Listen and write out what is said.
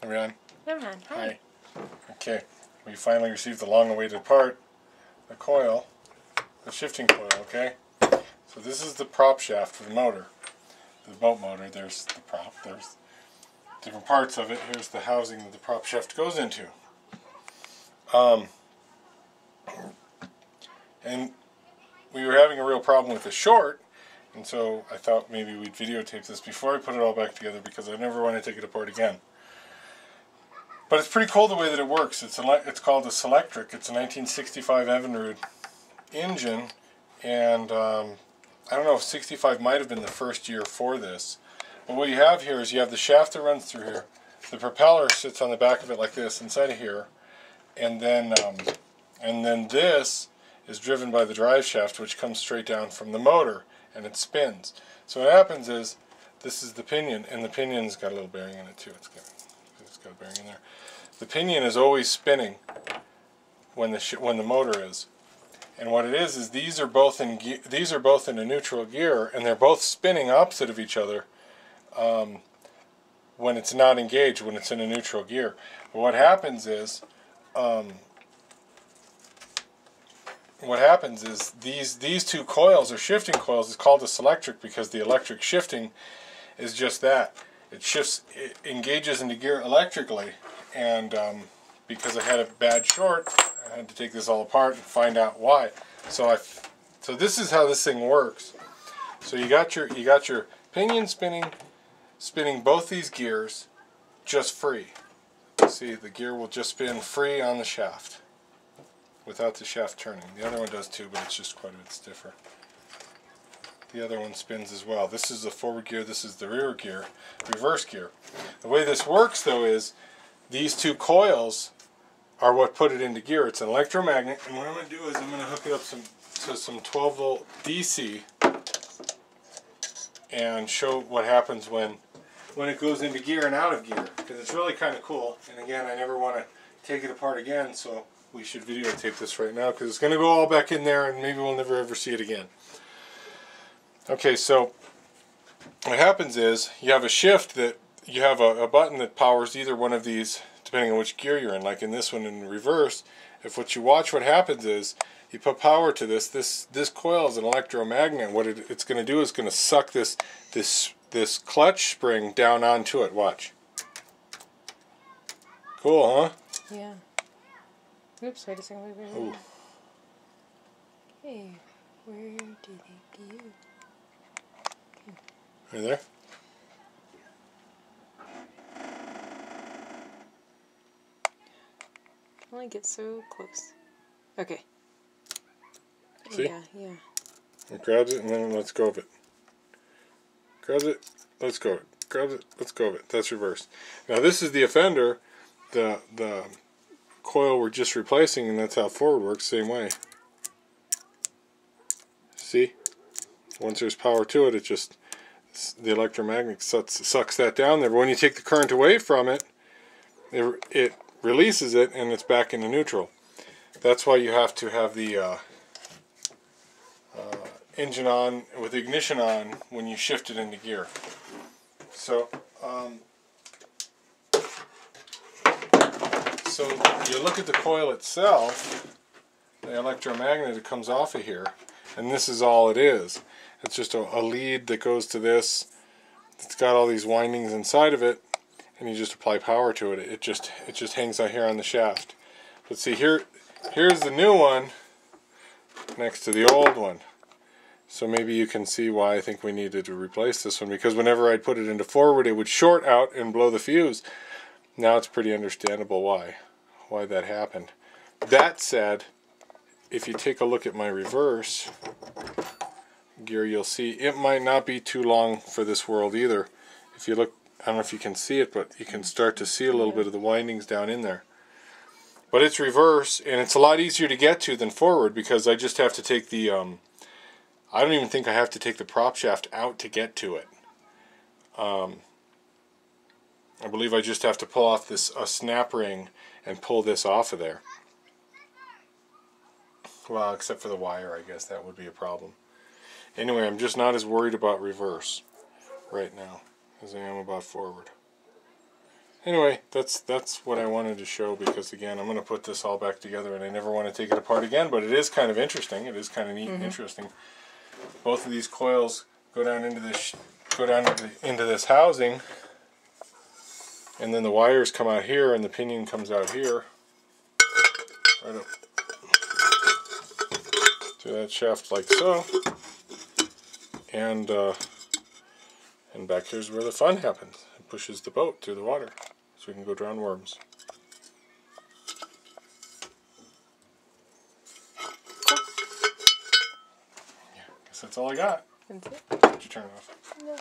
Are we on? I'm on. Hi. Okay, we finally received the long-awaited part, the coil, the shifting coil, okay? So this is the prop shaft for the motor. The boat motor, there's the prop, there's different parts of it. Here's the housing that the prop shaft goes into. And we were having a real problem with the short, and so I thought maybe we'd videotape this before I put it all back together because I never want to take it apart again. But it's pretty cool the way that it works. It's called a selectric. It's a 1965 Evinrude engine, and I don't know if 65 might have been the first year for this. But what you have here is you have the shaft that runs through here. The propeller sits on the back of it like this, inside of here, and then this is driven by the drive shaft, which comes straight down from the motor, and it spins. So what happens is, this is the pinion, and the pinion's got a little bearing in it too. It's got a bearing in there. The pinion is always spinning when the motor is, and what it is these are both in a neutral gear, and they're both spinning opposite of each other when it's not engaged, when it's in a neutral gear. But what happens is these two coils, or shifting coils, is called a selectric because the electric shifting is just that. It engages into gear electrically, and because I had a bad short, I had to take this all apart and find out why. So this is how this thing works. So you got your pinion spinning both these gears just free. See, the gear will just spin free on the shaft without the shaft turning. The other one does too, but it's just quite a bit stiffer. The other one spins as well. This is the forward gear, this is the rear gear, reverse gear. The way this works though is these two coils are what put it into gear. It's an electromagnet, and what I'm going to do is I'm going to hook it up to some 12 volt DC and show what happens when it goes into gear and out of gear, because it's really kind of cool. And again, I never want to take it apart again, so we should videotape this right now because it's going to go all back in there and maybe we'll never ever see it again. Okay, so what happens is you have a shift that you have a button that powers either one of these depending on which gear you're in. Like in this one in reverse, if what happens is you put power to this coil is an electromagnet. What it's going to do is going to suck this clutch spring down onto it. Watch. Cool, huh? Yeah. Oops, wait a second. Wait. Ooh. Hey, where did it go? Right there? I only get so close. Okay. See? Yeah. It grabs it and then let's go of it. Grabs it, let's go of it. Grabs it, let's go of it. That's reverse. Now this is the offender, the coil we're just replacing, and that's how forward works, same way. See? Once there's power to it, the electromagnet sucks that down there. But when you take the current away from it, it releases it and it's back into neutral. That's why you have to have the engine on with the ignition on when you shift it into gear. So you look at the coil itself, the electromagnet that comes off of here, and this is all it is. It's just a lead that goes to this. It's got all these windings inside of it, and you just apply power to it. It just hangs out here on the shaft. But see, here's the new one next to the old one. So maybe you can see why I think we needed to replace this one, because whenever I'd put it into forward, it would short out and blow the fuse. Now it's pretty understandable why that happened. That said, if you take a look at my reverse gear, you'll see it might not be too long for this world either. If you look, I don't know if you can see it, but you can start to see a little bit of the windings down in there. But it's reverse, and it's a lot easier to get to than forward, because I just have to take the I don't even think I have to take the prop shaft out to get to it. I believe I just have to pull off a snap ring and pull this off of there. Well, except for the wire, I guess that would be a problem. Anyway, I'm just not as worried about reverse right now as I am about forward. Anyway, that's what I wanted to show, because again, I'm going to put this all back together and I never want to take it apart again, but it is kind of interesting. It is kind of neat and interesting. Both of these coils go down into this into this housing, and then the wires come out here and the pinion comes out here. Right up to that shaft like so. And back here's where the fun happens. It pushes the boat through the water so we can go drown worms. Yeah, guess that's all I got. That's it. Did you turn it off? No.